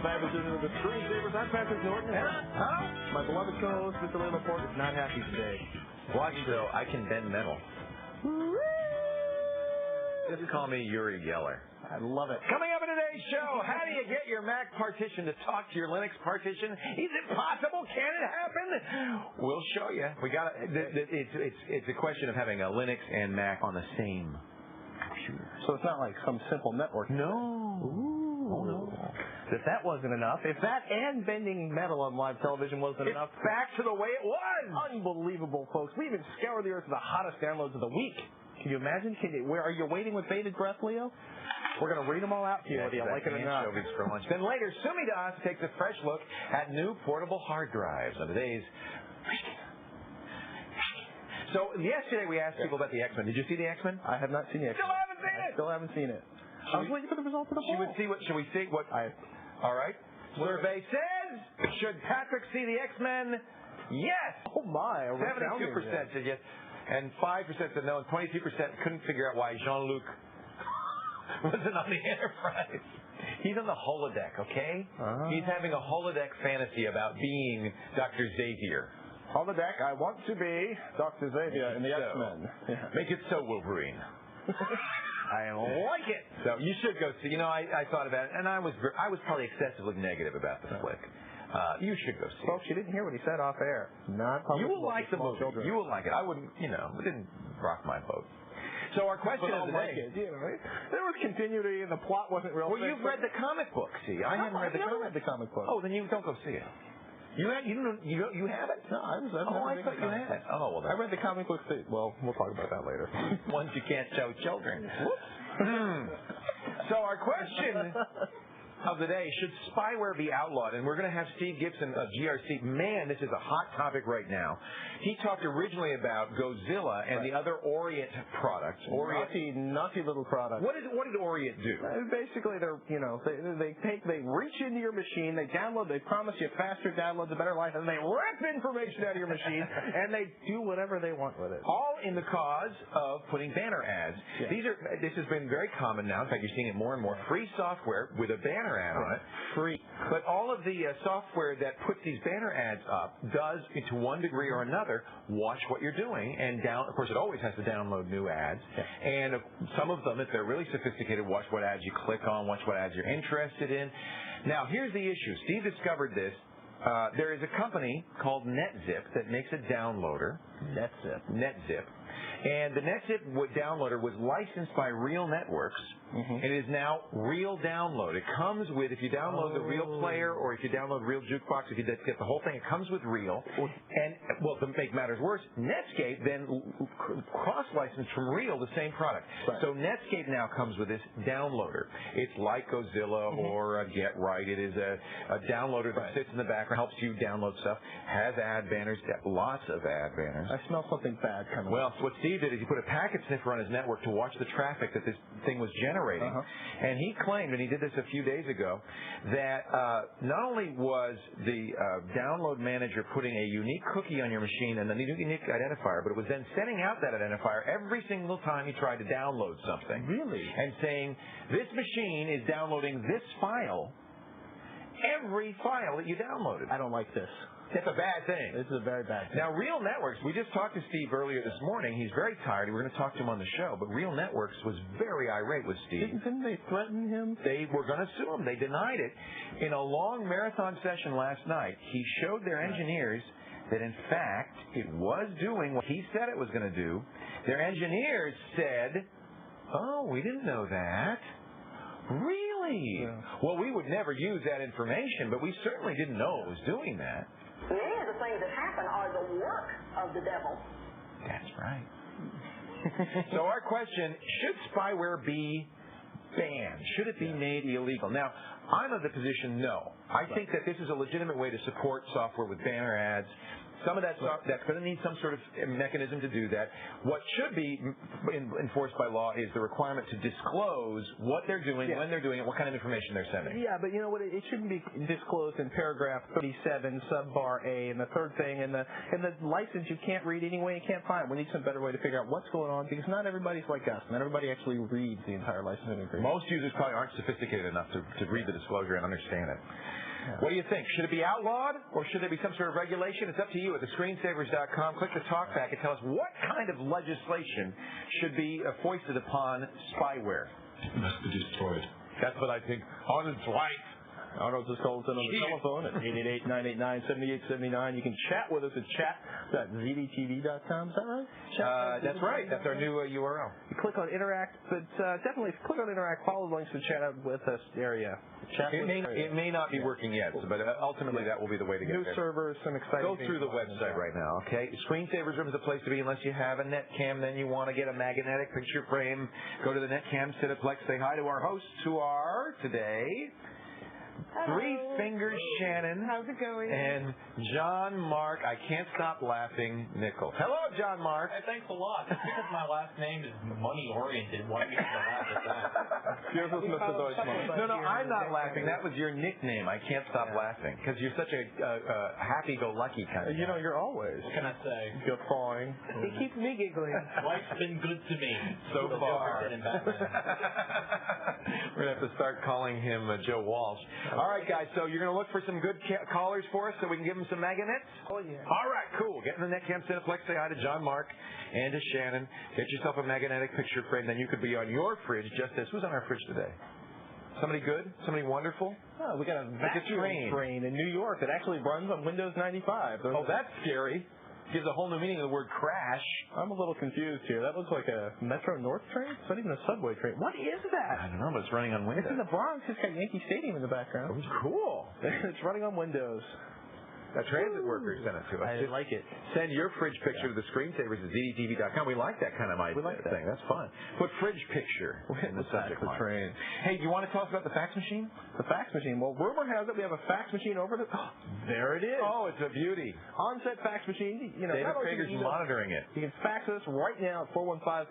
Savage into the screensavers. I'm Patrick Norton. My beloved co-host, Mr. Ray Laporte, is not happy today. Watch though, I can bend metal. Just call me Uri Geller. I love it. Coming up in today's show, how do you get your Mac partition to talk to your Linux partition? Is it possible? Can it happen? We'll show you. We got it's a question of having a Linux and Mac on the same computer. So it's not like some simple network. No. Ooh. Oh, no. If that wasn't enough, if that and bending metal on live television wasn't enough, back to the way it was. Unbelievable, folks. We even scoured the earth for the hottest downloads of the week. Can you imagine? Where are you waiting with bated breath, Leo? We're going to read them all out to you, whether you like it or not. For lunch. Then later, Sumi Das takes a fresh look at new portable hard drives on today's. So yesterday we asked people about the X-Men. Did you see the X-Men? I have not seen the X-Men. Still haven't seen it. Still haven't seen it. I was waiting for the results of the poll. Should we see what? All right. Survey says, should Patrick see the X-Men? Yes. Oh my. 72% said yes, and 5% said no, and 22% couldn't figure out why Jean-Luc wasn't on the Enterprise. He's on the holodeck, okay? He's having a holodeck fantasy about being Dr. Xavier. Holodeck, I want to be Dr. Xavier in the X-Men. Yeah. Make it so, Wolverine. I like it. So you should go see. You know, I thought about it, and I was probably excessively negative about the flick. You should go see Folks, it. you didn't hear what he said off air. You will like the movie. Children. You will like it. I wouldn't, it didn't rock my boat. So our question of the day. There was continuity, and the plot wasn't real. Well, you've read the comic book. See, I haven't read the comic book. Oh, then you don't go see it. You haven't? No, I thought you had. Oh, well, I read the comic book. Well, we'll talk about that later. Ones you can't show children. So our question of the day, should spyware be outlawed? And we're going to have Steve Gibson of GRC. Man, this is a hot topic right now. He talked originally about Godzilla and the other Orient products. Naughty little products. What did Orient do? Basically, they reach into your machine, they download, they promise you faster downloads, a better life, and they rip information out of your machine, and they do whatever they want with it. All in the cause of putting banner ads. Yeah. This has been very common now. In fact, you're seeing it more and more. Free software with a banner ad on it. Free. But all of the software that puts these banner ads up does, to one degree or another, watch what you're doing. And of course, it always has to download new ads. Yeah. And some of them, if they're really sophisticated, watch what ads you click on, watch what ads you're interested in. Now, here's the issue. Steve discovered this. There is a company called NetZip that makes a downloader. NetZip. And the NetZip downloader was licensed by Real Networks. It is now Real Download. It comes with, if you download the Real Player or if you download Real Jukebox, if you get the whole thing, it comes with Real. And, well, to make matters worse, Netscape then cross-licensed from Real the same product. Right. So Netscape now comes with this downloader. It's like Godzilla or Get Right. It is a downloader that sits in the background, helps you download stuff, has ad banners, lots of ad banners. I smell something bad coming. Well, what Steve did is he put a packet sniffer on his network to watch the traffic that this thing was generating. And he claimed, and he did this a few days ago, that not only was the download manager putting a unique cookie on your machine and a unique identifier, but it was then sending out that identifier every single time he tried to download something. Really? And saying, this machine is downloading this file, every file that you downloaded. I don't like this. It's a bad thing. This is a very bad thing. Now, Real Networks, we just talked to Steve earlier this morning. He's very tired. We're going to talk to him on the show. But Real Networks was very irate with Steve. Didn't they threaten him? They were going to sue him. They denied it. In a long marathon session last night, he showed their engineers that, in fact, it was doing what he said it was going to do. Their engineers said, oh, we didn't know that. Really? Yeah. Well, we would never use that information, but we certainly didn't know it was doing that. Many of the things that happen are the work of the devil. That's right. So our question, should spyware be banned? Should it be made illegal? Now, I'm of the position no. I think that this is a legitimate way to support software with banner ads Some of that's going to need some sort of mechanism to do that. What should be enforced by law is the requirement to disclose what they're doing, when they're doing it, what kind of information they're sending. Yeah, but you know what? It shouldn't be disclosed in paragraph 37, subbar A, and the third thing, and the license you can't read anyway. You can't find. We need some better way to figure out what's going on because not everybody's like us. Not everybody actually reads the entire licensing agreement. Most users probably aren't sophisticated enough to read the disclosure and understand it. What do you think? Should it be outlawed or should there be some sort of regulation? It's up to you at thescreensavers.com. Click the talk back and tell us what kind of legislation should be foisted upon spyware. It must be destroyed. That's what I think. On its right. Arnold's just called us on the telephone at 888-989-7879. You can chat with us at chat.zdtv.com. Is that right? That's right. That's our new URL. You click on Interact, but definitely click on Interact, follow the links to chat out with us area. It may not be working yet, but ultimately that will be the way to get new there. servers, some exciting Go through the website right now, okay? Screensavers Room is the place to be unless you have a netcam. Then you want to get a magnetic picture frame. Go to the netcam, Cineplex, say hi to our hosts who are today... Hello. Three Fingers Shannon. How's it going? And John Mark, I can't stop laughing, Nichols. Hello, John Mark. Hey, thanks a lot. Just because my last name is money-oriented, why do you have to laugh at that? No, I'm not laughing. That was your nickname. I can't stop laughing because you're such a happy-go-lucky kind of guy. You know, you're always. What can I say? You're fine. It keeps me giggling. Life's been good to me. So far. We're going to have to start calling him Joe Walsh. All right, guys, so you're going to look for some good callers for us so we can give them some magnets? Oh, yeah. All right, cool. Get in the Netcam Cineplex, say hi to John Mark and to Shannon. Get yourself a magnetic picture frame, then you could be on your fridge just as. Who's on our fridge today? Somebody good? Somebody wonderful? Oh, we got a vacuum train in New York that actually runs on Windows 95. Oh, that's scary. Gives a whole new meaning to the word crash. I'm a little confused here. That looks like a Metro North train? It's not even a subway train. What is that? I don't know, but it's running on Windows. It's in the Bronx. It's got Yankee Stadium in the background. Oh, cool. It's running on Windows. A transit worker sent it to us. I like it. Send your fridge picture to the screensavers at zdtv.com. We like that kind of idea. We like that. Thing. That's fun. Put fridge picture in the subject line. Train. Hey, do you want to tell us about the fax machine? The fax machine. Well, rumor has it we have a fax machine over there. Oh, there it is. Oh, it's a beauty. On-set fax machine. You know, David Prager's monitoring it. You can fax us right now at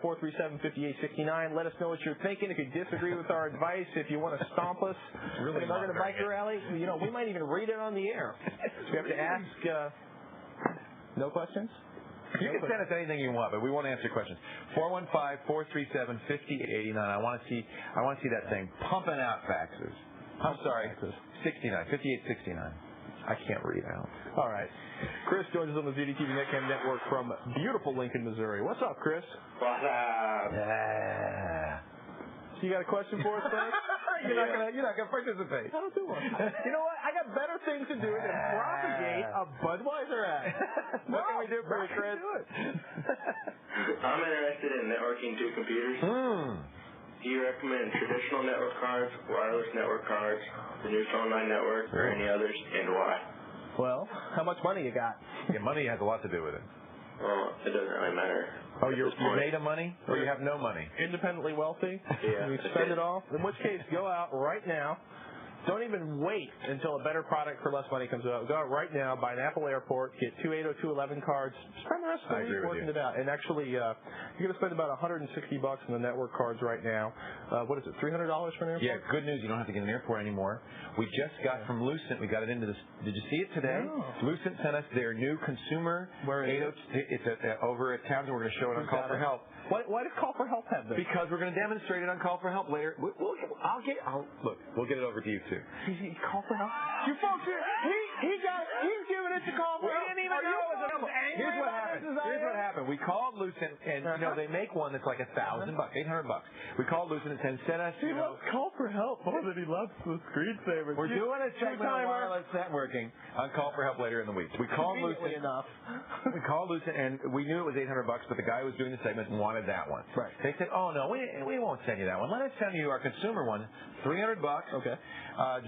415-437-5869. Let us know what you're thinking. If you disagree with our advice, if you want to stomp us, really we're going to bike your rally. You know, we might even read it on the air. We have to ask. No questions? You can send us anything you want, but we won't answer questions. 415-437-5889. I want to see that thing pumping out faxes. I'm sorry, 5869. I can't read out. All right. Chris joins us on the ZDTV Netcam Network from beautiful Lincoln, Missouri. What's up, Chris? What's up? Yeah. You got a question for us, Frank? You're not gonna participate. I don't do one. You know what? I got better things to do than propagate a Budweiser ad. What can we do for you, Chris? I'm interested in networking two computers. Do you recommend traditional network cards, wireless network cards, the neutral online network, or any others, and why? Well, how much money you got? Yeah, money has a lot to do with it. Well, it doesn't really matter. Oh, you're made of money, or you have no money? Independently wealthy? Yeah. You spend it all? In which case, go out right now. Don't even wait until a better product for less money comes out. Go out right now, buy an Apple Airport, get two 802.11 cards, spend the rest of the week working it out. And actually, you're going to spend about $160 on the network cards right now. What is it, $300 for an airport? Yeah, good news. You don't have to get an airport anymore. We just got from Lucent, we got it into this. Did you see it today? No. Lucent sent us their new consumer. Where is it? It's over at Townsend. We're going to show it on Call for Help. Why does Call for Help have this? Because we're going to demonstrate it on Call for Help later. Look, we'll get it over to you too. Call for Help? You folks, he's giving it to Call for Help. We didn't even know it was a Here's what happened. We called Lucent, and they make one that's like $1,000, $800. We called Lucent and said, send us. He loves Call for Help more than he loves the screensavers. We're doing a segment on wireless networking on Call for Help later in the week. We called Lucent. We called Lucent, and we knew it was $800, but the guy who was doing the segment wanted that one. Right. They said, oh no, we won't send you that one. Let us send you our consumer one, $300. Okay.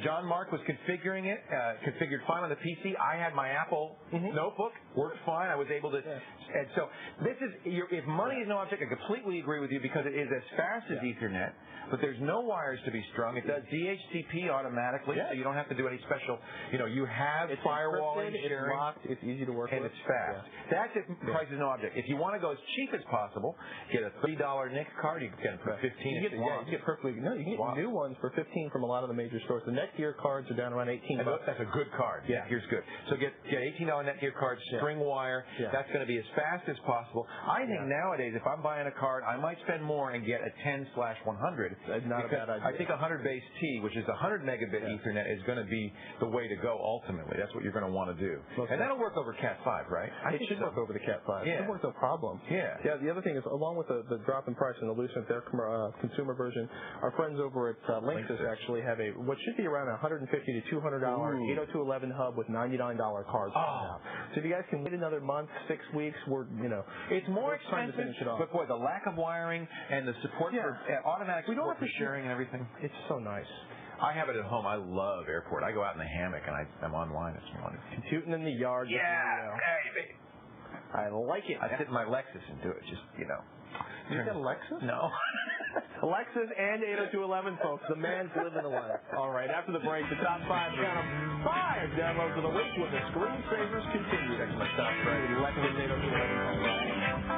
John Mark was configuring it, configured fine on the PC. I had my Apple notebook worked fine. I was able to, and so this is, if money is no object, I completely agree with you because it is as fast as Ethernet, but there's no wires to be strung. It does DHCP automatically, so you don't have to do any special, you have firewalling, sharing. It's locked, it's easy to work and with. It's fast. That's if price is no object. If you want to go as cheap as possible, get a $30 NIC card. You can get it for $15. You can get perfectly. No, you can get new ones for $15 from a lot of the major stores. The Netgear cards are down around $18. That's a good card. Yeah, here's good. So get $18 Netgear card, string wire. That's going to be as fast as possible. I think nowadays, if I'm buying a card, I might spend more and get a 10/100. That's not a bad idea. I think 100 base T, which is 100 megabit Ethernet, is going to be the way to go ultimately. That's what you're going to want to do. And that'll work over Cat5, right? It should work over the Cat5. Yeah. It works no problem. Yeah. Yeah, the other thing is, along with the drop in price in the Lucent, their consumer version, our friends over at Linksys actually have what should be around $150 to $200 802.11 hub with $99 cards now. So if you guys can wait another month, 6 weeks, it's more expensive, but boy, the lack of wiring and the support for automatic support for sharing and everything. It's so nice. I have it at home. I love Airport. I go out in the hammock and I'm online. It's wonderful. Tooting in the yard. Yeah, baby. I like it. I sit in my Lexus and do it. Just You got a Lexus? No. Lexus and 802.11, folks. The man's living a life. All right, after the break, the top 5 count of 5 downloads of the week with the screensavers continue. That's my top 5. Lexus 802.11.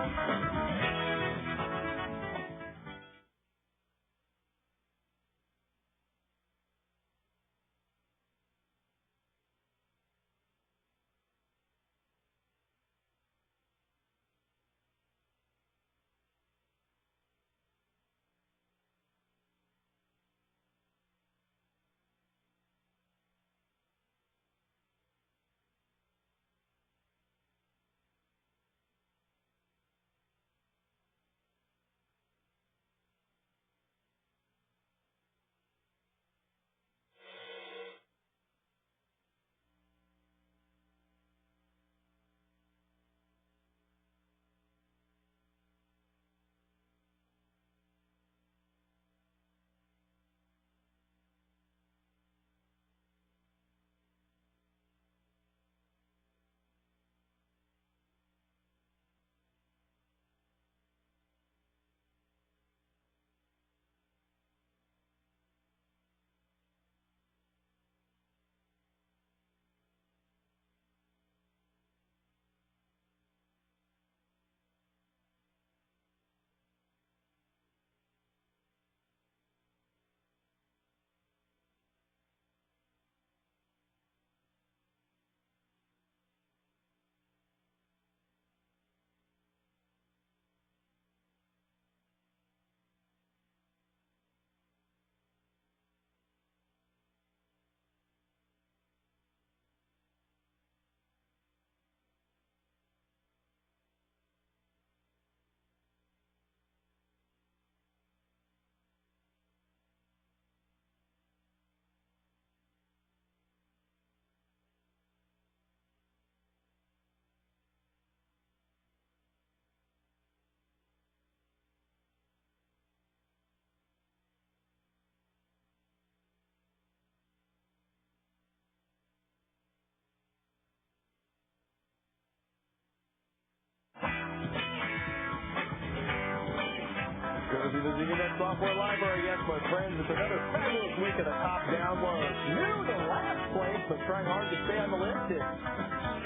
Good to be visiting that software library. Yes, my friends, it's another fabulous week of the top downloads. New to last place, but trying hard to stay on the list is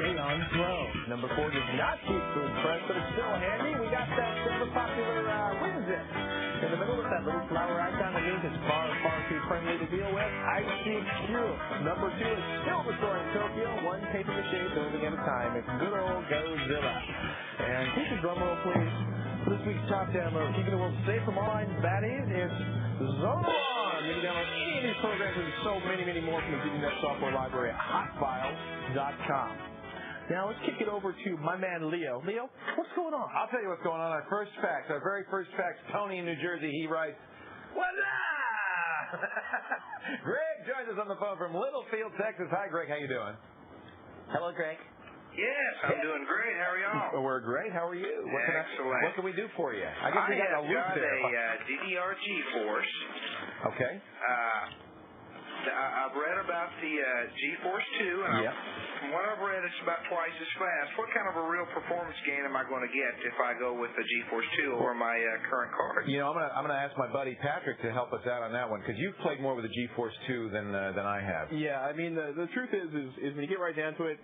Stay On Pro. Number 4 does not keep to impress, but it's still handy. We got that ever popular WinZip in the middle with that little flower icon. That means it's far, far too friendly to deal with. ICQ. Number 2 is still restoring Tokyo, one paper mache building at a time. It's good old Godzilla. And keep the drum roll, please. This week's top download, keeping the world safe from online baddies, it's Zone Alarm. You can download any of these programs and so many, many more from the ZDNet software library at hotfiles.com. Now let's kick it over to my man Leo. Leo, what's going on? I'll tell you what's going on. Our very first fax, Tony in New Jersey, he writes, "What's up?" Greg joins us on the phone from Littlefield, Texas. Hi, Greg. How you doing? Hello, Greg. Yes, I'm doing great. How are y'all? We're great. How are you? Excellent. What can we do for you? I guess we got a loop there. a DDR GeForce. Okay. I've read about the GeForce 2, and from what I've read, it's about twice as fast. What kind of a real performance gain am I going to get if I go with the GeForce 2 over my current card? You know, I'm gonna ask my buddy Patrick to help us out on that one, because you've played more with the GeForce 2 than I have. Yeah, I mean, the truth is when you get right down to it,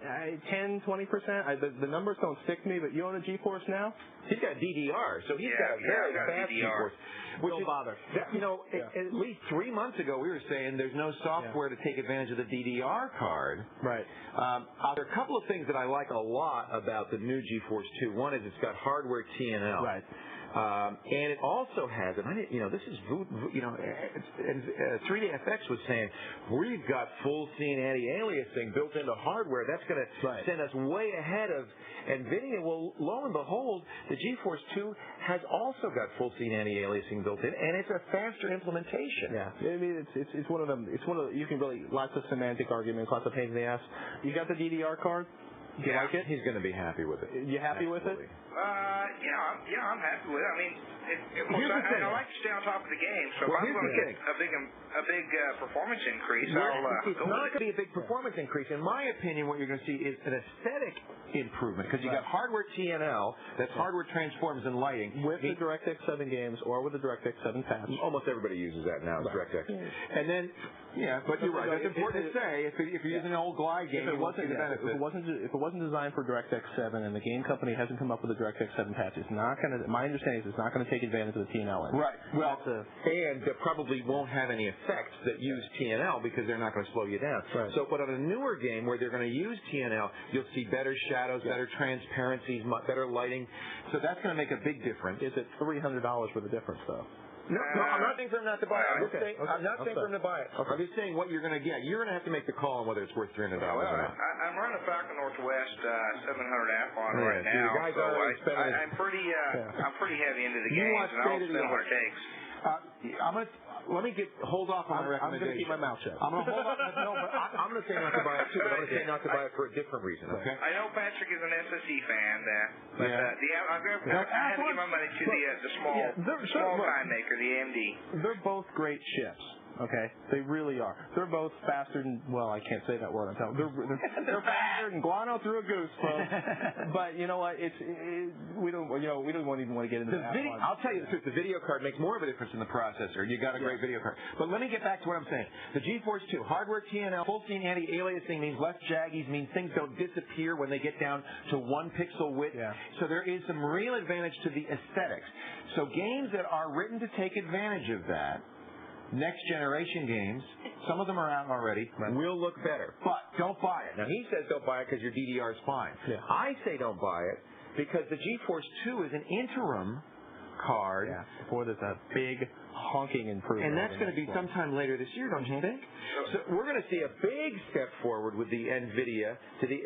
10, 20%, the numbers don't stick to me, but you own a GeForce now? He's got DDR, so he's got a very fast GeForce. Don't bother. You know, at least 3 months ago, we were saying there's no software to take advantage of the DDR card. Right. There are a couple of things that I like a lot about the new GeForce 2. One is it's got hardware TNL. Right. And it also has, and this is, 3DFX was saying, we've got full scene anti-aliasing built into hardware. That's going to send us way ahead of NVIDIA. Well, lo and behold, the GeForce 2 has also got full scene anti-aliasing built in, and it's a faster implementation. Yeah, I mean, it's one of them. It's one of you can really lots of semantic arguments, lots of pain in the ass. You got the DDR card? Do you like it? He's going to be happy with it. You happy with it? Yeah, I'm happy with it. I mean, I like to stay on top of the game, so if I'm going to get a big performance increase, it's not going to be a big performance increase. In my opinion, what you're going to see is an aesthetic improvement, because you got hardware TNL, that's hardware transforms and lighting. With the DirectX 7 games or with the DirectX 7 patch. Almost everybody uses that now, DirectX. And then, but you're right. That's important to say. If you're using an old Glide game, if it wasn't designed for DirectX 7 and the game company hasn't come up with a DirectX 7 patch, it's not going to. My understanding is it's not going to take advantage of the TNL engine. Right. Well, and they probably won't have any effects that use TNL because they're not going to slow you down. Right. So, but on a newer game where they're going to use TNL, you'll see better shadows, better transparencies, better lighting. So that's going to make a big difference. Is it $300 for the difference, though? No, I'm not saying for him not to buy it. I'm not saying for him to buy it. I'm just saying what you're going to get. You're going to have to make the call on whether it's worth $300 or not. I'm running a Falcon Northwest 700 app on right now, so I'm pretty heavy into the game, and I'll spend what it takes. Let me hold off on my recommendation. I'm going to keep my mouth shut. I'm going to hold off. No, but I'm going to say not to buy it too. But I'm going to say not to buy it for a different reason. Okay. I know Patrick is an SSE fan, but I had to give my money to the small time maker, the AMD. They're both great chips. Okay, they really are. They're both faster than, well, I can't say that word. They're faster than guano through a goose, folks. But you know what? We don't even want to get into that. I'll tell you the truth. The video card makes more of a difference in the processor. You got a great video card. But let me get back to what I'm saying. The GeForce 2 hardware TNL, full scene anti-aliasing means less jaggies, means things don't disappear when they get down to 1 pixel width. Yeah. So there is some real advantage to the aesthetics. So games that are written to take advantage of that, next generation games, some of them are out already, will look better. But don't buy it. Now, he says don't buy it because your DDR is fine. Yeah. I say don't buy it because the GeForce 2 is an interim card. Yeah. Before there's a big honking improvement. And that's going to be sometime later this year, don't you think? So we're going to see a big step forward with the NVIDIA.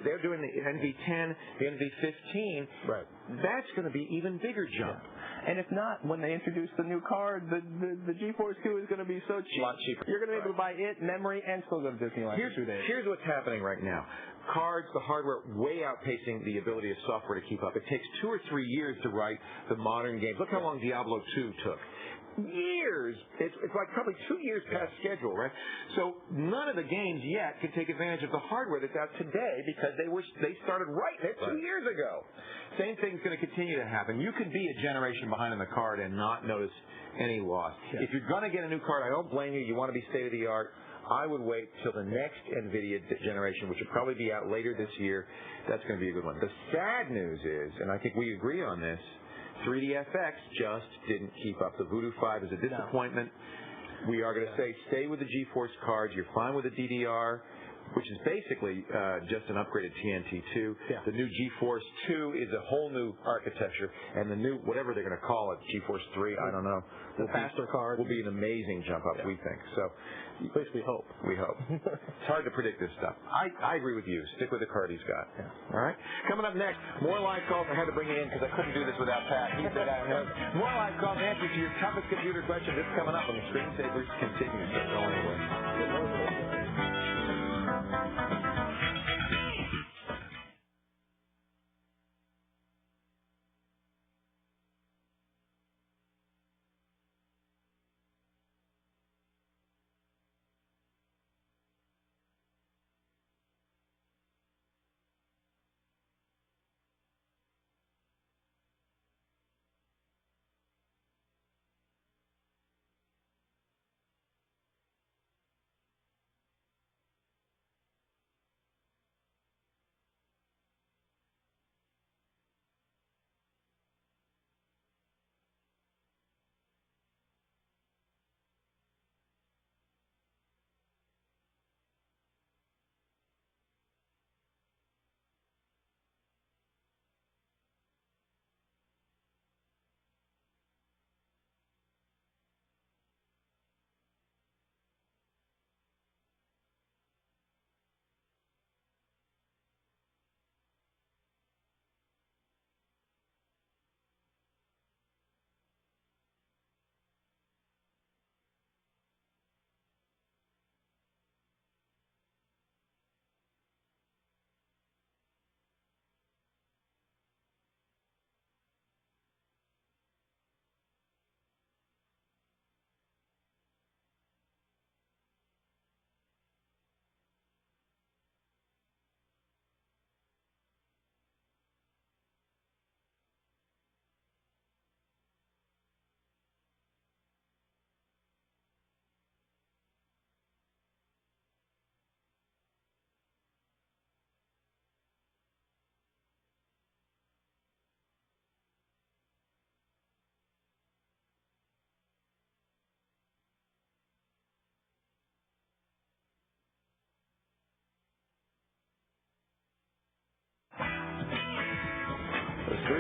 They're doing the NV10, the NV15. Right. That's going to be even bigger jump. Yeah. And if not, when they introduce the new card, the GeForce 2 is going to be so cheap. A lot cheaper. You're going to be able to buy it, memory, and still go to Disneyland for 2 days. Here's what's happening right now. Cards, the hardware, way outpacing the ability of software to keep up. It takes 2 or 3 years to write the modern games. Look how long Diablo 2 took. Years. It's like probably 2 years past schedule, right? So none of the games yet can take advantage of the hardware that's out today because they started right there 2 years ago. Same thing's going to continue to happen. You can be a generation behind on the card and not notice any loss. Yeah. If you're going to get a new card, I don't blame you. You want to be state of the art. I would wait till the next NVIDIA generation, which will probably be out later this year. That's going to be a good one. The sad news is, and I think we agree on this, 3DFX just didn't keep up. The Voodoo 5 is a disappointment. We are going to say stay with the GeForce cards. You're fine with the DDR, which is basically just an upgraded TNT2. Yeah. The new GeForce 2 is a whole new architecture, and the new, whatever they're going to call it, GeForce 3, I don't know. The faster card will be an amazing jump up, we think. So, at least we hope. We hope. It's hard to predict this stuff. I agree with you. Stick with the card he's got. Yeah. All right? Coming up next, more live calls. I had to bring it in because I couldn't do this without Pat. He said I know. More live calls, answers to your toughest computer questions. This coming up on the Screensavers continues. Don't go anywhere.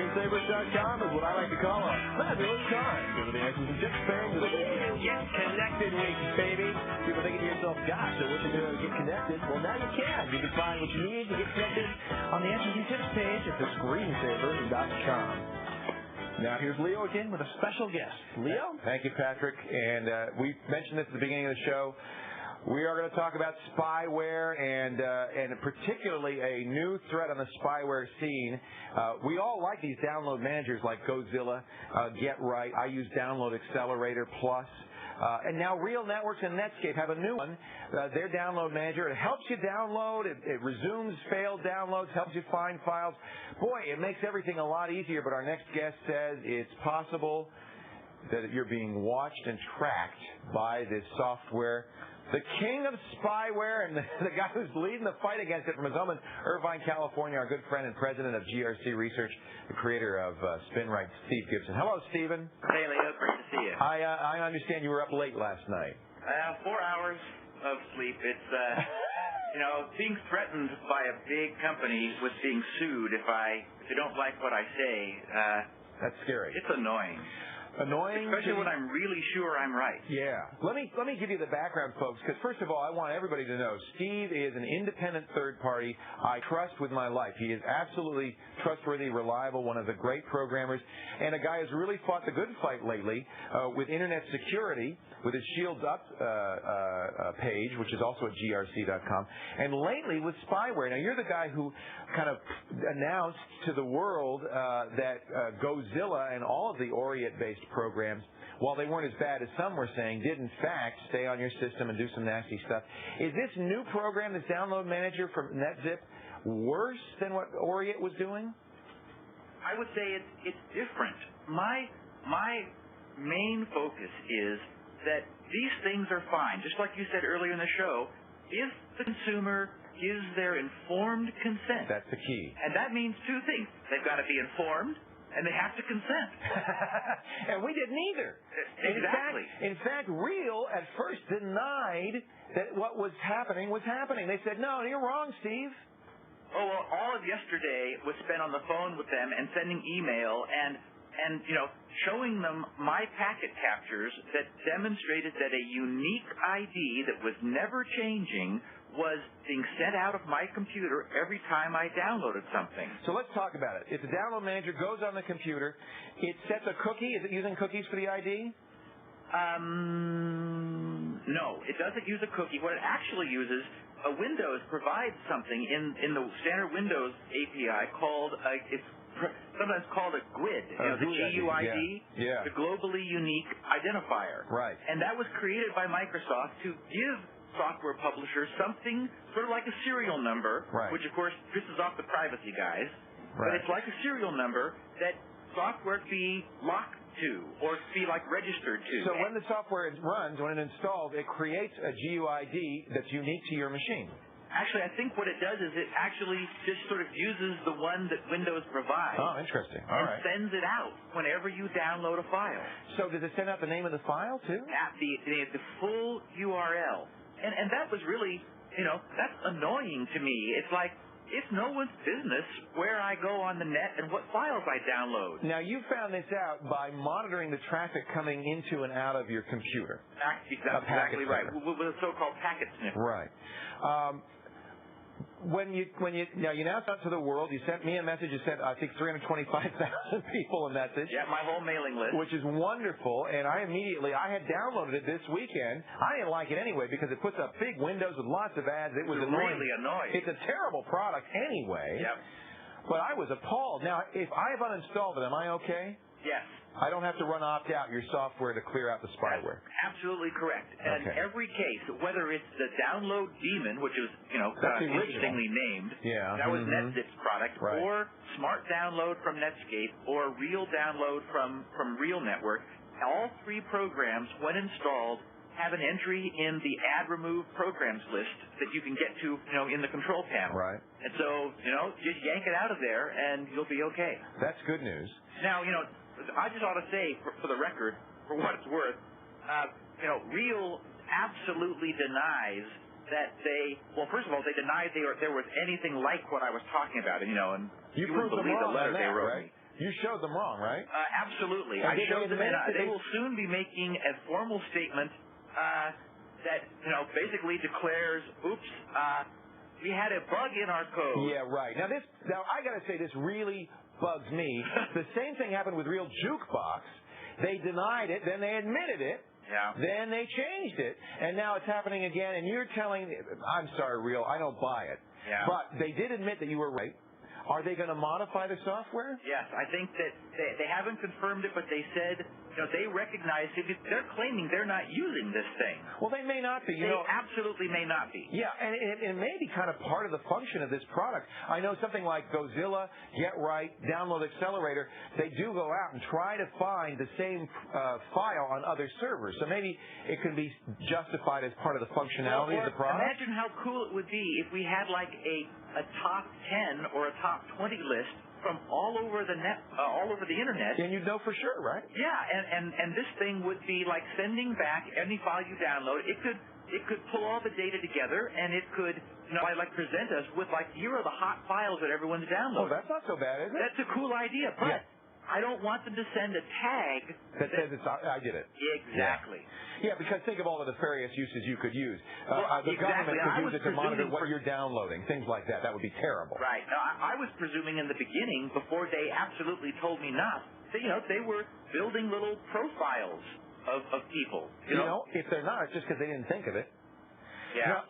ScreenSavers.com is what I like to call a fabulous time. Visit the Answers and Tips page of the Get Connected week, baby. People thinking to yourself, gosh, I wish I knew how to get connected. Well, now you can. You can find what you need to get connected on the Answers and Tips page at the ScreenSavers.com. Now, here's Leo again with a special guest. Leo? Thank you, Patrick. And we mentioned this at the beginning of the show. We are going to talk about spyware and particularly a new threat on the spyware scene. We all like these download managers like Gozilla, Get Right. I use Download Accelerator Plus. And now Real Networks and Netscape have a new one, their download manager. It helps you download. It resumes failed downloads, helps you find files. Boy, it makes everything a lot easier, but our next guest says it's possible that you're being watched and tracked by this software. The king of spyware and the guy who's leading the fight against it from his home in Irvine, California, our good friend and president of GRC Research, the creator of SpinRite, Steve Gibson. Hello, Stephen. Hey, Leo. Great to see you. I understand you were up late last night. 4 hours of sleep. It's, being threatened by a big company with being sued if you don't like what I say. That's scary. It's annoying. Especially when I'm really sure I'm right. Yeah. Let me give you the background, folks, because first of all, I want everybody to know Steve is an independent third party I trust with my life. He is absolutely trustworthy, reliable, one of the great programmers, and a guy who's really fought the good fight lately with Internet security, with his Shields Up page, which is also at grc.com, and lately with spyware. Now, you're the guy who kind of announced to the world that Gozilla and all of the Orient-based programs, while they weren't as bad as some were saying, did in fact stay on your system and do some nasty stuff. Is this new program, this download manager from NetZip, worse than what Orient was doing? I would say it's different. My main focus is that these things are fine. Just like you said earlier in the show, if the consumer gives their informed consent. That's the key. And that means two things. They've got to be informed, and they have to consent. And we didn't either. Exactly. In fact, Real at first denied that what was happening was happening. They said, no, you're wrong, Steve. Oh, well, all of yesterday was spent on the phone with them and sending email and showing them my packet captures that demonstrated that a unique ID that was never changing was being sent out of my computer every time I downloaded something. So let's talk about it. If the download manager goes on the computer, it sets a cookie. Is it using cookies for the ID? No, it doesn't use a cookie. What it actually uses, Windows provides something in the standard Windows API called it's sometimes called a GUID, the GUID, the globally unique identifier. Right. And that was created by Microsoft to give software publishers something sort of like a serial number, which of course pisses off the privacy guys, but it's like a serial number that software can be locked to or be like registered to. So when the software runs, when it installs, it creates a GUID that's unique to your machine. Actually, I think what it does is it actually just sort of uses the one that Windows provides. Oh, interesting. And sends it out whenever you download a file. So does it send out the name of the file, too? The full URL. And that was really, that's annoying to me. It's like, it's no one's business where I go on the net and what files I download. Now, you found this out by monitoring the traffic coming into and out of your computer. That's exactly right. With a so-called packet sniffer. Right. When you announced out to the world, you sent me a message. You sent, I think, 325,000 people a message. Yeah, my whole mailing list. Which is wonderful. And I had downloaded it this weekend. I didn't like it anyway because it puts up big windows with lots of ads. It was really annoying. It's a terrible product anyway. Yep. But I was appalled. Now, if I've uninstalled it, am I okay? Yes. I don't have to run opt-out your software to clear out the spyware. That's absolutely correct. And every case, whether it's the download demon, which is, interestingly named, that was NetZip's product, or Smart Download from Netscape, or Real Download from Real Network, all three programs, when installed, have an entry in the add remove programs list that you can get to, in the control panel. Right. And so, just yank it out of there and you'll be okay. That's good news. Now, I just ought to say, for the record, for what it's worth, Real absolutely denies that first of all, they denied there was anything like what I was talking about, and you wouldn't believe the letter they wrote me. You showed them wrong, right? Absolutely. I showed them, and they will soon be making a formal statement that basically declares, "Oops, we had a bug in our code." Yeah, right. Now I got to say, this really bugs me. The same thing happened with Real Jukebox. They denied it, then they admitted it. Yeah. Then they changed it, and now it's happening again. And you're telling, I'm sorry, Real, I don't buy it. Yeah. But they did admit that you were right. Are they going to modify the software? Yes, I think that they haven't confirmed it, but they said they recognize it. They're claiming they're not using this thing. Well, they may not be. They absolutely may not be. Yeah, and it may be kind of part of the function of this product. I know something like Gozilla, Get Right, Download Accelerator, they do go out and try to find the same file on other servers. So maybe it can be justified as part of the functionality of the product. Imagine how cool it would be if we had like a top 10 or a top 20 list from all over the net, all over the internet. And you'd know for sure, right? Yeah, and this thing would be like sending back any file you download. It could pull all the data together, and it could present us with here are the hot files that everyone's downloaded. Oh, that's not so bad, is it? That's a cool idea, but yeah. I don't want them to send a tag that says it's. I get it. Exactly. Yeah, because think of all the nefarious uses you could use. The exactly. government could use it to monitor what you're downloading, things like that. That would be terrible. Right. Now, I was presuming in the beginning, before they absolutely told me not, that they were building little profiles of people. You know, if they're not, it's just because they didn't think of it. Yeah.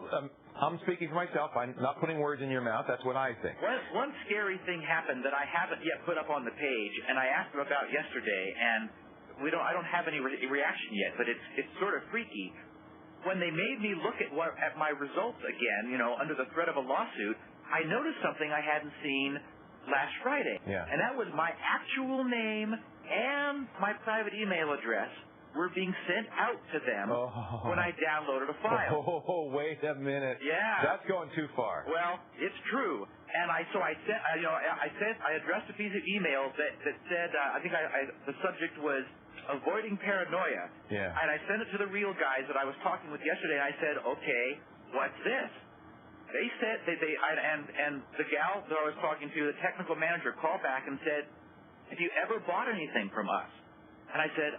I'm speaking for myself. I'm not putting words in your mouth. That's what I think. One scary thing happened that I haven't yet put up on the page, and I asked them about yesterday, and I don't have any reaction yet, but it's sort of freaky. When they made me look at my results again, under the threat of a lawsuit, I noticed something I hadn't seen last Friday. Yeah. And that was my actual name and my private email address were being sent out to them when I downloaded a file. Oh, wait a minute. Yeah. That's going too far. Well, it's true. And I addressed a piece of email that said, the subject was avoiding paranoia. Yeah. And I sent it to the real guys that I was talking with yesterday, and I said, okay, what's this? They said, and the gal that I was talking to, the technical manager, called back and said, have you ever bought anything from us? And I said,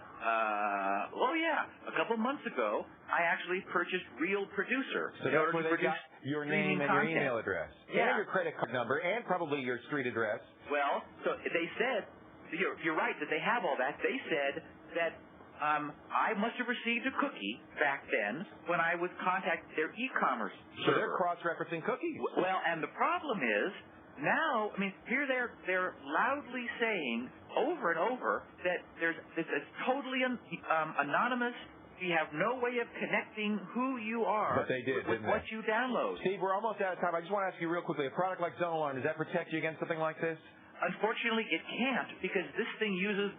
oh yeah, a couple months ago, I actually purchased Real Producer. So that's where they got your name and your email address. Yeah. And your credit card number, and probably your street address. Well, so they said, you're right that they have all that. They said that I must have received a cookie back then when I was contacting their e-commerce server. So they're cross-referencing cookies. Well, and the problem is, now, here they're loudly saying over and over that it's totally anonymous. You have no way of connecting who you are but they did, with what you download. Steve, we're almost out of time. I just want to ask you real quickly, a product like Zone Alarm, does that protect you against something like this? Unfortunately, it can't because this thing uses,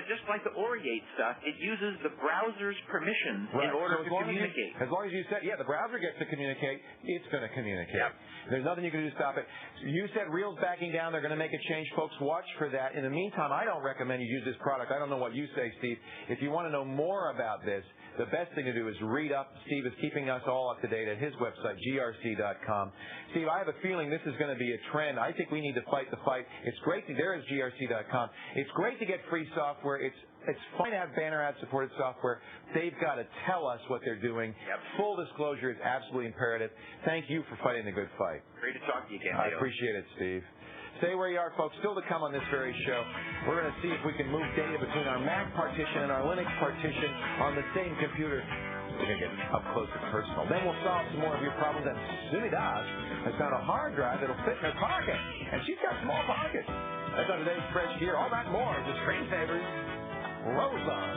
just like the Oriate stuff, it uses the browser's permissions in order to communicate. As long as you said, the browser gets to communicate, it's going to communicate. Yep. There's nothing you can do to stop it. You said Real's backing down. They're going to make a change. Folks, watch for that. In the meantime, I don't recommend you use this product. I don't know what you say, Steve. If you want to know more about this, the best thing to do is read up. Steve is keeping us all up to date at his website, grc.com. Steve, I have a feeling this is going to be a trend. I think we need to fight the fight. It's great to, there is grc.com. It's great to get free software. It's fine to have banner ad supported software. They've got to tell us what they're doing. Yep. Full disclosure is absolutely imperative. Thank you for fighting the good fight. Great to talk to you again, I appreciate it, Steve. Stay where you are, folks. Still to come on this very show. We're going to see if we can move data between our Mac partition and our Linux partition on the same computer. We're going to get up close and personal. Then we'll solve some more of your problems. And Sumi Das has found a hard drive that'll fit in her pocket. And she's got small pockets. That's on today's Fresh Gear. All that more as the screensavers rolls on.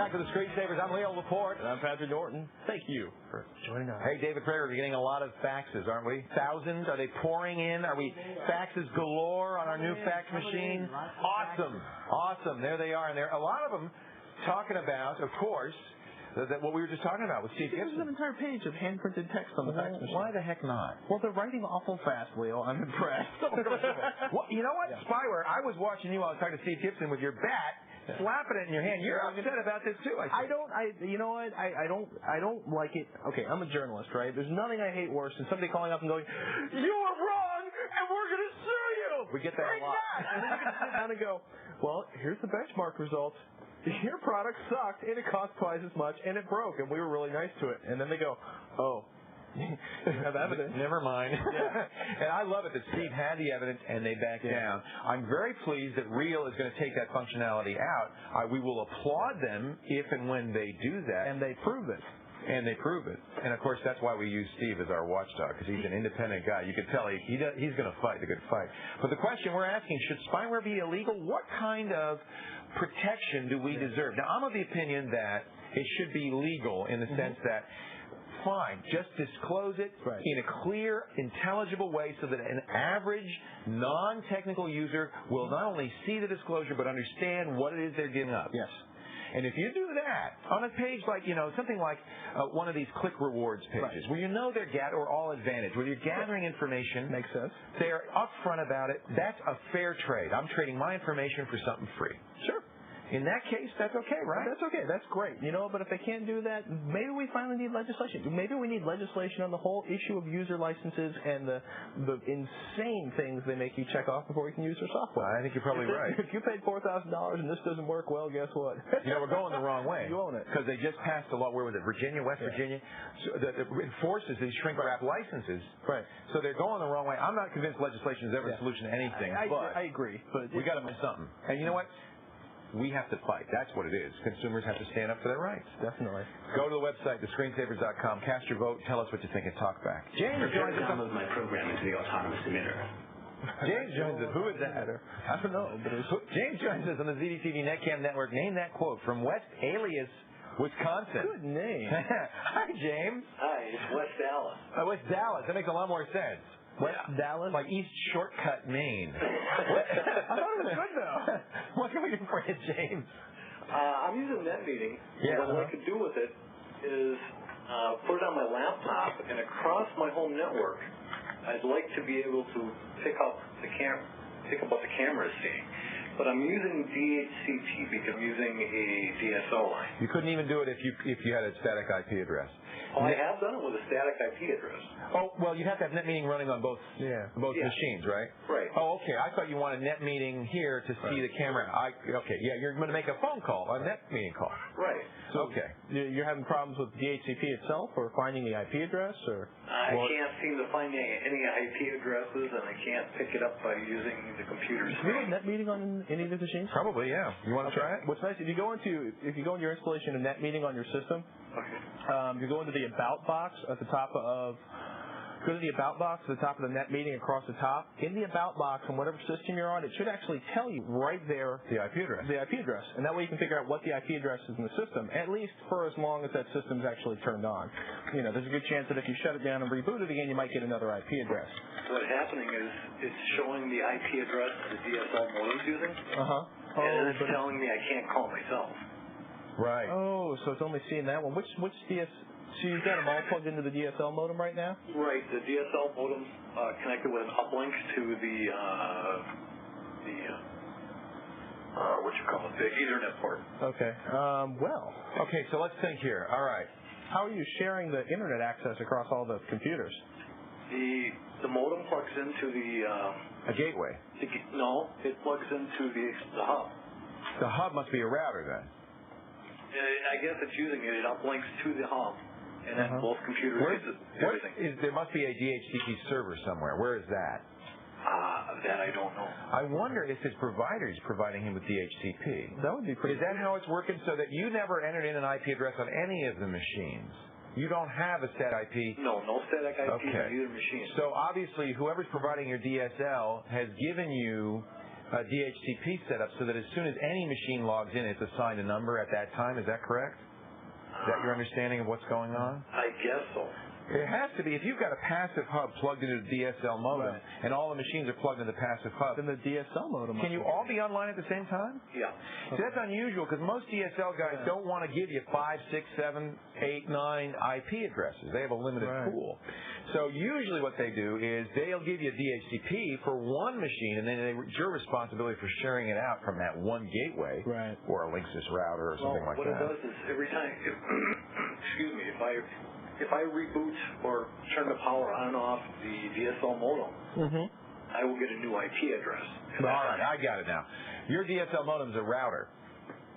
back to the Screensavers. I'm Leo Laporte. And I'm Patrick Norton. Thank you for joining us. Hey, David Prager, we're getting a lot of faxes, aren't we? Thousands? Are they pouring in? Are we faxes galore on our new fax machine? Awesome. Awesome. There they are. And there are a lot of them talking about, of course, what we were just talking about with Steve Gibson. There's an entire page of hand-printed text on the fax machine. Why the heck not? Well, they're writing awful fast, Leo. I'm impressed. Well, you know what, Spyware? I was watching you while I was talking to Steve Gibson with your bat, slapping it in your hand. You're upset about this too. You know what? I don't like it. Okay, I'm a journalist, right? There's nothing I hate worse than somebody calling up and going, "You were wrong, and we're going to sue you." We get that a lot. And then you can sit down and go, "Well, here's the benchmark results. Your product sucked, and it cost twice as much, and it broke, and we were really nice to it." And then they go, "Oh, you have evidence." Never mind. Yeah. And I love it that Steve had the evidence and they backed down. I'm very pleased that Real is going to take that functionality out. We will applaud them if and when they do that. And they prove it. And they prove it. And, of course, that's why we use Steve as our watchdog, because he's an independent guy. You can tell he's going to fight the good fight. But the question we're asking, should spyware be illegal? What kind of protection do we deserve? Now, I'm of the opinion that it should be legal in the sense that, fine, just disclose it in a clear, intelligible way so that an average, non-technical user will not only see the disclosure but understand what it is they're giving up. Yes. And if you do that on a page like, something like one of these click rewards pages where you know they're or All Advantage, where you're gathering information. Makes sense. They're upfront about it. That's a fair trade. I'm trading my information for something free. Sure. In that case, that's okay, right? That's okay. That's great. But if they can't do that, maybe we finally need legislation. Maybe we need legislation on the whole issue of user licenses and the insane things they make you check off before you can use their software. I think you're probably right. If you paid $4,000 and this doesn't work, well, guess what? We're going the wrong way. You own it. Because they just passed a law, where was it, West Virginia, that enforces these shrink-wrap licenses. Right. So they're going the wrong way. I'm not convinced legislation is ever a solution to anything, but I agree. But we got to do something. And you know what? We have to fight. That's what it is. Consumers have to stand up for their rights. Definitely. Go to the website, thescreensavers.com. Cast your vote. Tell us what you think and talk back. James joins us. Download my program into the autonomous emitter. James joins us. Who is that? I don't know. But James joins us on the ZDTV Netcam Network. Name that quote from West Alias, Wisconsin. Good name. Hi, James. Hi, it's West Dallas. West Dallas. That makes a lot more sense. West Dallas? Like East Shortcut, Maine. I thought it was good, though. What can we do for you, James? I'm using NetMeeting. Yeah. What I could do with it is put it on my laptop, and across my home network, I'd like to be able to pick up what the camera is seeing. But I'm using DHCP because I'm using a DSL line. You couldn't even do it if you had a static IP address. Oh, I have done it with a static IP address. Oh, well, you'd have to have NetMeeting running on both machines, right? Right. Oh, okay. I thought you wanted NetMeeting here to see the camera. Okay, yeah, you're going to make a phone call, a NetMeeting call. Right. So, okay. You're having problems with DHCP itself or finding the IP address? Or I can't seem to find any IP addresses, and I can't pick it up by using the computer Can you screen. have NetMeeting on any of these machines? Probably, yeah. You want to try it? What's nice, if you go into your installation of NetMeeting on your system, you go into the About box at the top of the NetMeeting across the top. In the About box on whatever system you're on, it should actually tell you right there the IP address. And that way you can figure out what the IP address is in the system, at least for as long as that system's actually turned on. There's a good chance that if you shut it down and reboot it again, you might get another IP address. What's happening is it's showing the IP address the DSL modem's using, and it's telling me I can't call myself. Right. Oh, so it's only seeing that one. Which DS? So you've got them all plugged into the DSL modem right now? Right. The DSL modem's connected with an uplink to the Ethernet port. Okay. Okay, so let's think here. All right. How are you sharing the internet access across all the computers? The modem plugs into a gateway. No, it plugs into the hub. The hub must be a router then. I guess it's using it. It uplinks to the hub, and then both computers get everything. There must be a DHCP server somewhere. Where is that? That I don't know. I wonder if his provider is providing him with DHCP. That would be pretty. Is that how it's working? So that you never entered in an IP address on any of the machines? You don't have a stat IP? No static IP on either machine. So obviously, whoever's providing your DSL has given you DHCP set up so that as soon as any machine logs in, it's assigned a number at that time. Is that correct? Is that your understanding of what's going on? I guess so. It has to be. If you've got a passive hub plugged into the DSL modem and all the machines are plugged into the passive hub, then the DSL modem. Can you all be online at the same time? Yeah. See, that's unusual because most DSL guys don't want to give you 5, 6, 7, 8, 9 IP addresses. They have a limited pool. So usually what they do is they'll give you a DHCP for one machine, and then it's your responsibility for sharing it out from that one gateway or a Linksys router or something like that. What it does is every time, excuse me, if I reboot or turn the power on and off the DSL modem, I will get a new IP address. All right, I got it now. Your DSL modem's a router.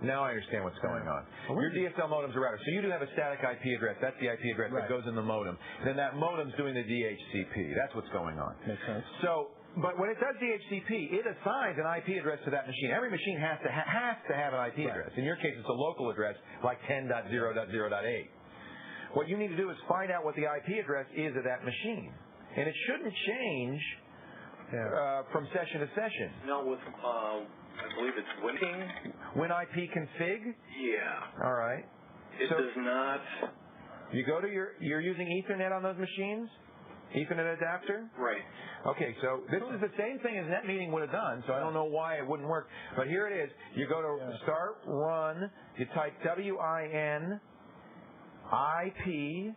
Now I understand what's going on. Your DSL modem's a router. So you do have a static IP address. That's the IP address that goes in the modem. Then that modem's doing the DHCP. That's what's going on. Makes sense. So, but when it does DHCP, it assigns an IP address to that machine. Every machine has to have an IP address. In your case, it's a local address like 10.0.0.8. What you need to do is find out what the IP address is of that machine. And it shouldn't change from session to session. No, with, I believe it's WinIP config? Yeah. All right. It does not. You go to you're using Ethernet on those machines? Ethernet adapter? Right. Okay, so this is the same thing as NetMeeting would have done, so I don't know why it wouldn't work. But here it is. You go to Start, Run, you type WIN IP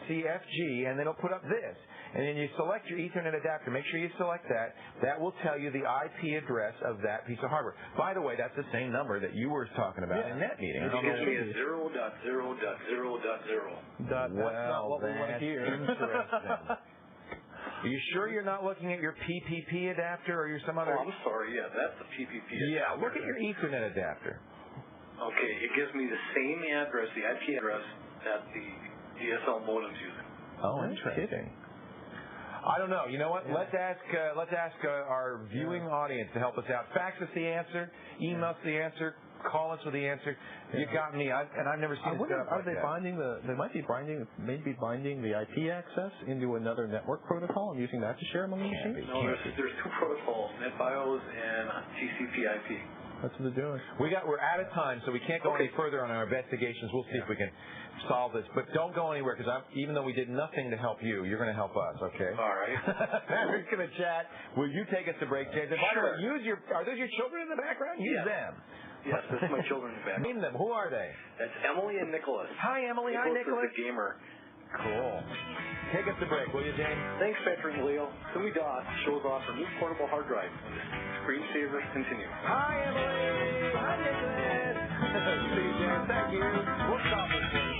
CFG, and then it'll put up this. And then you select your Ethernet adapter. Make sure you select that. That will tell you the IP address of that piece of hardware. By the way, that's the same number that you were talking about in NetMeeting. It gives me a 0.0.0.0. That's not what we want to hear. Interesting. Are you sure you're not looking at your PPP adapter or your some other? Oh, I'm sorry. Yeah, that's the PPP adapter. Yeah, look at your Ethernet adapter. Okay, it gives me the same address, the IP address that the DSL modem's using. Oh, interesting. I don't know. You know what? Let's ask our viewing audience to help us out. Fax us the answer. Email us the answer. Call us with the answer. You got me. I've never seen it set up like that. They might be binding the IP access into another network protocol and using that to share among the machines? No, there's two protocols, NetBIOS and TCP/IP. That's what they're doing. We're out of time, so we can't go any further on our investigations. We'll see if we can solve this. But don't go anywhere, because even though we did nothing to help you, you're going to help us, okay? All right. Patrick's going to chat. Will you take us to break, James? And by the way, are those your children in the background? Use them. Yes, that's my children in the background. Name them. Who are they? That's Emily and Nicholas. Hi, Emily. Hi, Nicholas. Nicholas is a gamer. Cool. Take us to break, will you, James? Thanks, Patrick and Leo. Sumi DOS shows off her new portable hard drive. Screensavers continue. Hi, Emily. Hi, Nicholas. See you, James. Thank you. We'll stop this one.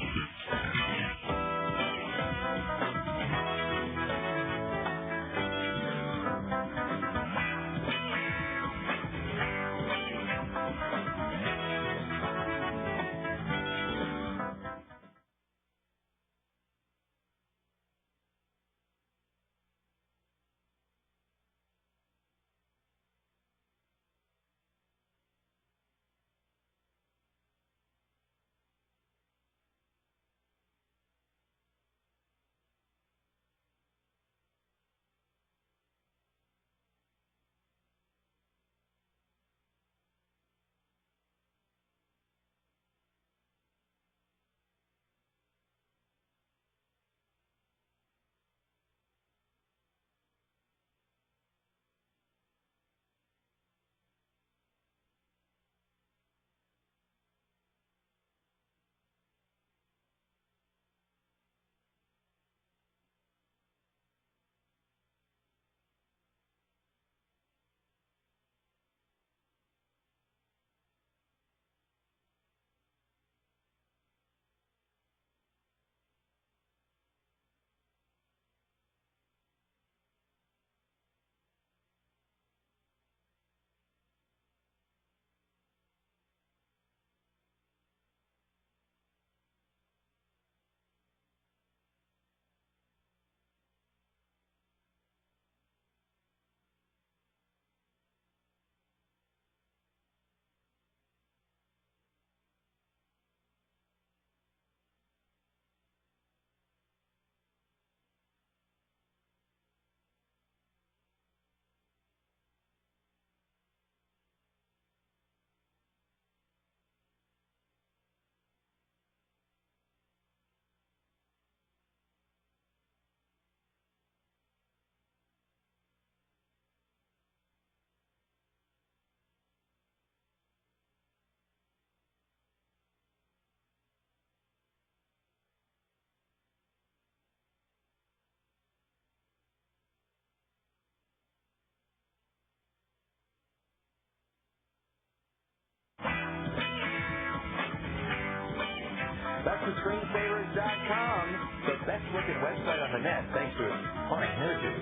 to screensavers.com, the best-looking website on the net, thanks to its fine hairdo.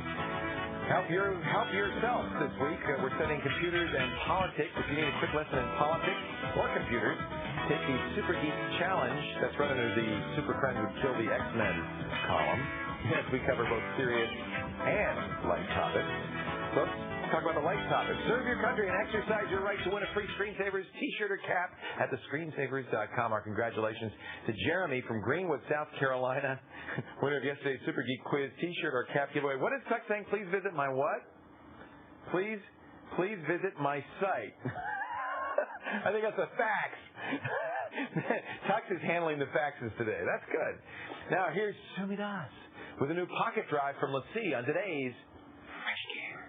Help yourself this week. We're studying computers and politics. If you need a quick lesson in politics or computers, take the Super Geek Challenge. That's run under the Super Friends Would Kill the X-Men column. Yes, we cover both serious and light topics. So let's talk about the light topics. Serve your country and exercise your right to win a free Screensavers t-shirt or cap at thescreensavers.com. Our congratulations to Jeremy from Greenwood, South Carolina, winner of yesterday's Super Geek Quiz t-shirt or cap giveaway. What is Chuck saying? Please visit my what? Please visit my site. I think that's a fax. Tux is handling the faxes today. That's good. Now here's Sumi Das with a new pocket drive from Let's See on today's Fresh Gear.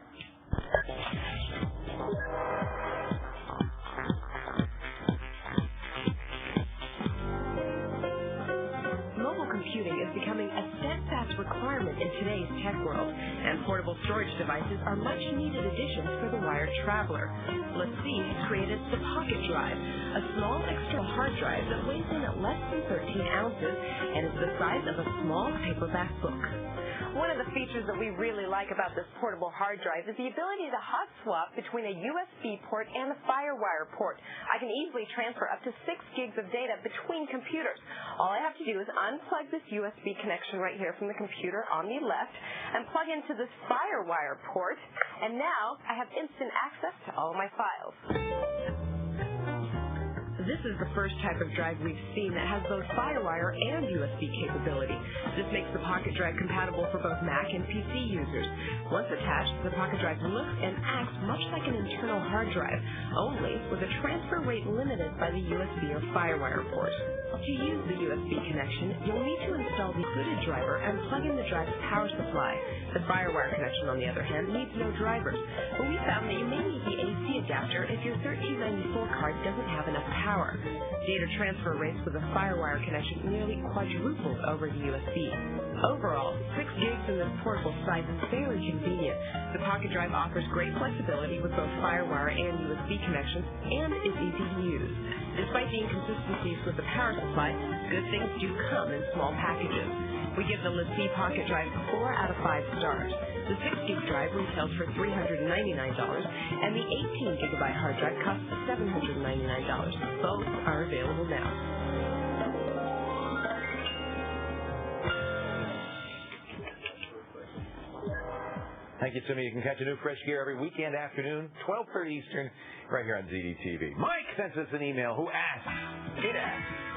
Mobile computing is becoming a steadfast requirement in today's tech world, and portable storage devices are much needed additions for the wired traveler. Let's See has created the Pocket Drive, a small external hard drive that weighs in at less than 13 ounces and is the size of a small paperback book. One of the features that we really like about this portable hard drive is the ability to hot swap between a USB port and a FireWire port. I can easily transfer up to 6 gigs of data between computers. All I have to do is unplug this USB connection right here from the computer on the left and plug into this FireWire port, and now I have instant access to all my files. This is the first type of drive we've seen that has both FireWire and USB capability. This makes the Pocket Drive compatible for both Mac and PC users. Once attached, the Pocket Drive looks and acts much like an internal hard drive, only with a transfer rate limited by the USB or FireWire port. To use the USB connection, you'll need to install the included driver and plug in the drive's power supply. The FireWire connection, on the other hand, needs no drivers, but we found that you may need the AC adapter if your 1394 card doesn't have enough power. Data transfer rates with a FireWire connection nearly quadrupled over the USB. Overall, 6 gigs in this portable size is very convenient. The Pocket Drive offers great flexibility with both FireWire and USB connections and is easy to use. Despite the inconsistencies with the power supply, good things do come in small packages. We give the Let's See Pocket Drive 4 out of 5 stars. The 6 gig drive retails for $399, and the 18 gigabyte hard drive costs $799. Both are available now. Thank you, Timmy. You can catch a new Fresh Gear every weekend afternoon, 12:30 Eastern, right here on ZDTV. Mike sends us an email who asks,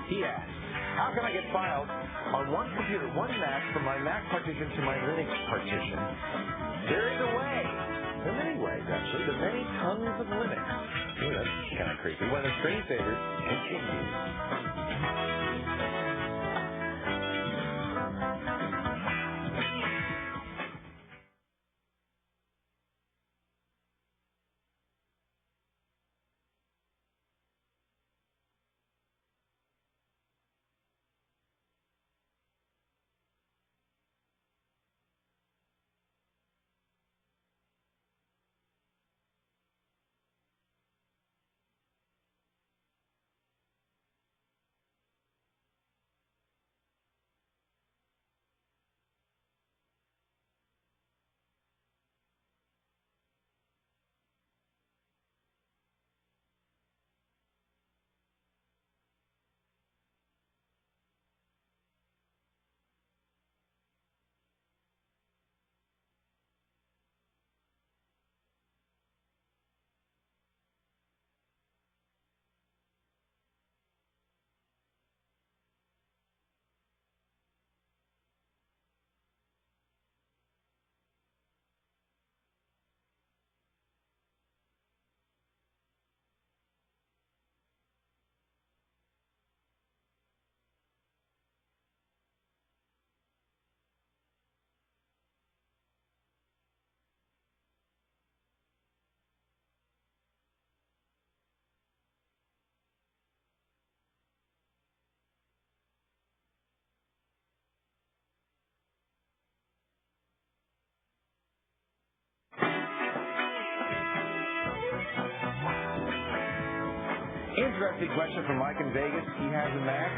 he asks, how can I get files on one computer, one Mac, from my Mac partition to my Linux partition? There is a way. There are many ways, actually. There are many tons of Linux. Ooh, that's kind of creepy. One of the Screensavers continues. Interesting question from Mike in Vegas. He has a Mac.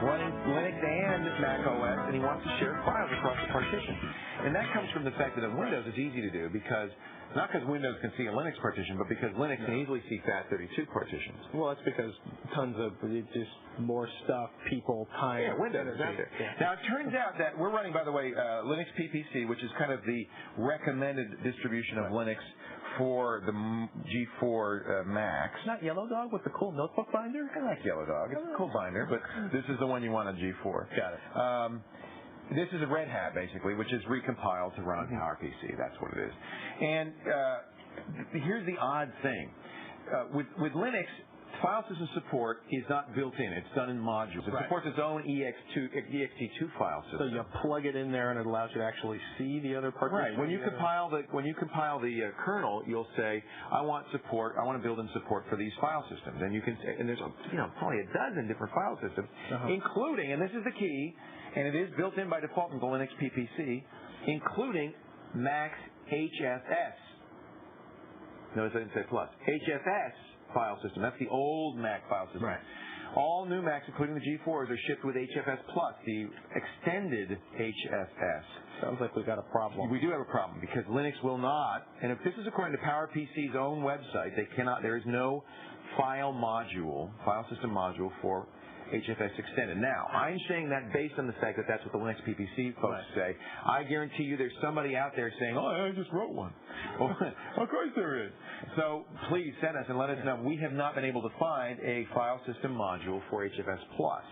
running Linux and Mac OS, and he wants to share files across the partition. And that comes from the fact that in Windows it's easy to do because, not because Windows can see a Linux partition, but because Linux can easily see FAT32 partitions. Well, that's because tons of just more stuff, people, time. Yeah, Windows is out there. Yeah. Now, it turns out that we're running, by the way, Linux PPC, which is kind of the recommended distribution of Linux for the G4 Macs. It's not Yellow Dog with the cool notebook binder? I like Yellow Dog. It's a cool binder, but this is the one you want on G4. Got it. This is a Red Hat, basically, which is recompiled to run on PowerPC. That's what it is. And here's the odd thing. With Linux, file system support is not built in. It's done in modules. It supports its own ext2 file system. So you plug it in there, and it allows you to actually see the other partitions. Right. When you compile the kernel, you'll say, I want to build in support for these file systems. And you can say, and there's probably a dozen different file systems, including, and this is the key, and it is built in by default into Linux PPC, including Mac's HFS. Notice I didn't say plus. HFS file system. That's the old Mac file system. Right. All new Macs, including the G4s, are shipped with HFS Plus, the extended HFS. Sounds like we've got a problem. We do have a problem because Linux will not, and if this is according to PowerPC's own website, they cannot. There is no file system module for HFS extended. Now, I'm saying that based on the fact that that's what the Linux PPC folks say. I guarantee you there's somebody out there saying, oh, I just wrote one. Well, of course there is. So please send us and let us know. We have not been able to find a file system module for HFS Plus.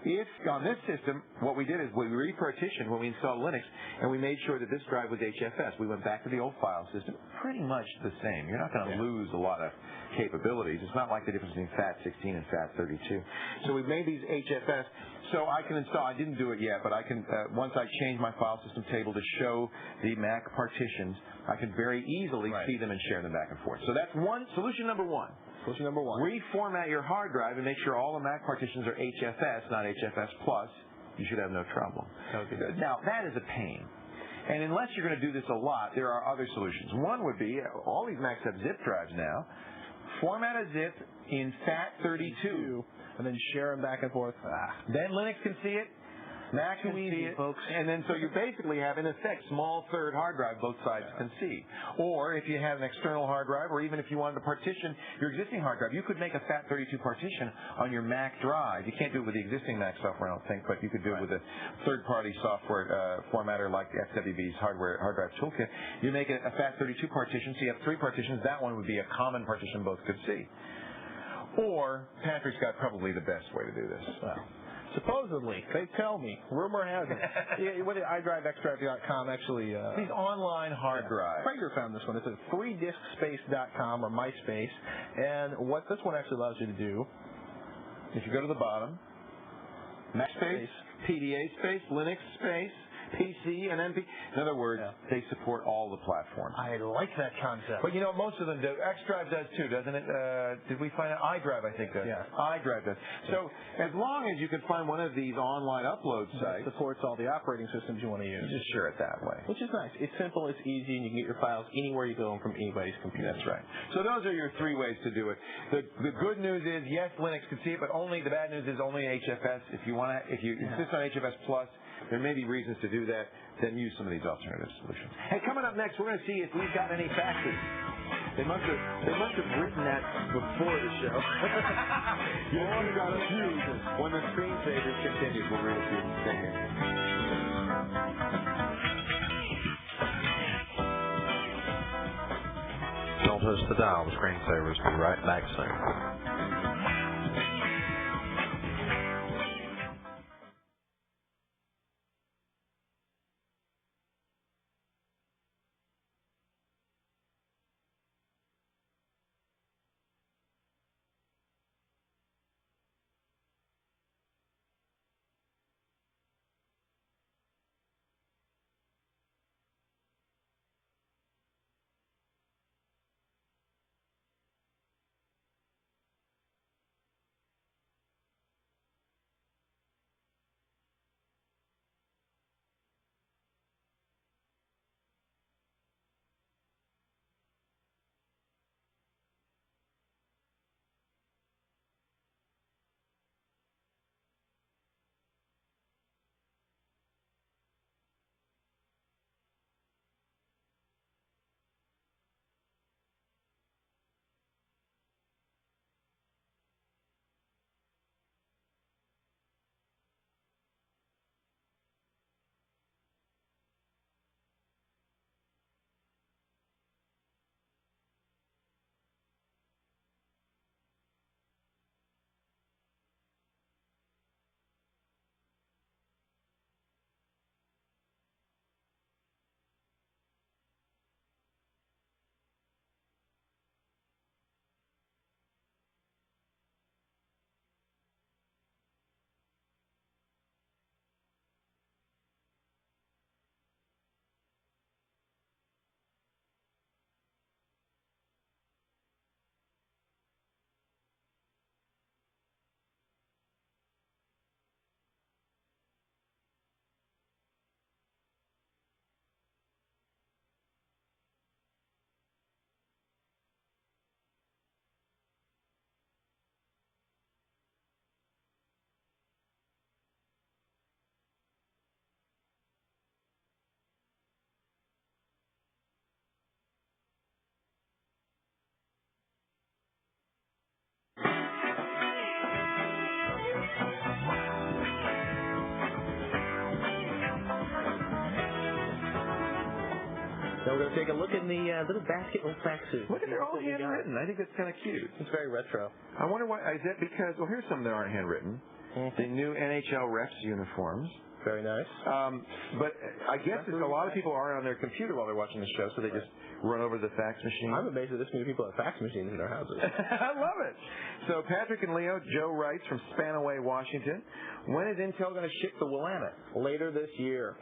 If on this system, what we did is we repartitioned when we installed Linux, and we made sure that this drive was HFS. We went back to the old file system, pretty much the same. You're not going to lose a lot of capabilities. It's not like the difference between FAT16 and FAT32. So we've made these HFS, so I can install. I didn't do it yet, but I can. Once I change my file system table to show the Mac partitions, I can very easily see them and share them back and forth. So that's solution number one. Solution number one. Reformat your hard drive and make sure all the Mac partitions are HFS, not HFS Plus. You should have no trouble. Now, that is a pain. And unless you're going to do this a lot, there are other solutions. One would be, all these Macs have zip drives now. Format a zip in FAT32. And then share them back and forth. Then Linux can see it. Mac can see it, folks. And then so you basically have, in effect, small third hard drive both sides can see. Or if you had an external hard drive, or even if you wanted to partition your existing hard drive, you could make a FAT32 partition on your Mac drive. You can't do it with the existing Mac software, I don't think, but you could do it with a third-party software formatter like FWB's hard drive toolkit. You make a FAT32 partition, so you have three partitions. That one would be a common partition both could see. Or Patrick's got probably the best way to do this. Supposedly, they tell me. Rumor has it. What did iDriveXDrive.com actually? These online hard drives. Prager found this one. It's at freediskSpace.com or MySpace, and what this one actually allows you to do, if you go to the bottom, Mac space, PDA space, Linux space, PC, and MP. In other words, they support all the platforms. I like that concept. But most of them do. XDrive does too, doesn't it? Did we find it? iDrive, I think, does. Yeah. iDrive does. So as long as you can find one of these online upload sites that supports all the operating systems you want to use. You just share it that way. Which is nice. It's simple, it's easy, and you can get your files anywhere you go from anybody's computer. That's right. So those are your three ways to do it. The good news is, yes, Linux can see it, but only the bad news is only HFS. If you insist on HFS Plus, there may be reasons to do that. Then use some of these alternative solutions. Hey, coming up next, we're going to see if we've got any faxes. They must have written that before the show. You only got a few. When the screensaver continues, we'll read a few. Stay here. Don't touch the dial. The screensavers will be right back soon. Now we're going to take a look in the little basket of faxes. Look at they're all handwritten. I think that's kind of cute. It's very retro. I wonder why. Is that because? Well, here's some that aren't handwritten. The new NHL refs uniforms. Very nice. But I guess a lot of people aren't on their computer while they're watching the show, so they just run over to the fax machine. I'm amazed that this many people have fax machines in their houses. I love it. So Patrick and Leo, Joe writes from Spanaway, Washington. When is Intel going to ship the Willamette? Later this year.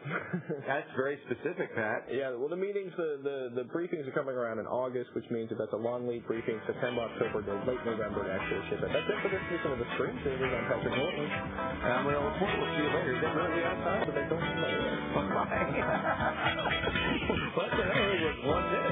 That's very specific, Pat. Yeah, well, the meetings, the briefings are coming around in August, which means that that's a long lead briefing, September, October, to late November to actually ship it. That's it for this edition of the Screensavers. I'm Patrick Norton. And I'm Leo Laporte. We'll see you later. Is that really out of time? But they don't know later. Bye-bye. What the hell? It was 1 minute.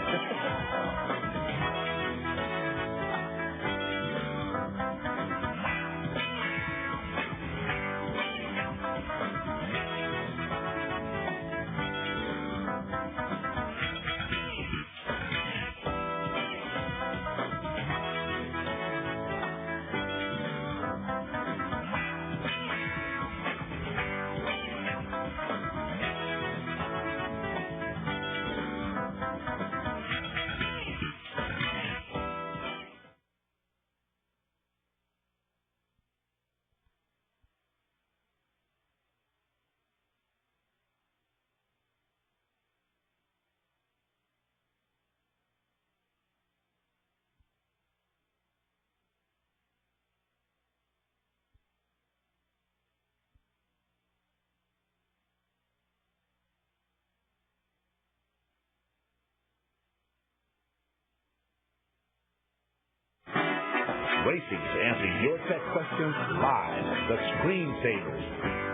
Racing to answer your tech questions live. The Screensavers.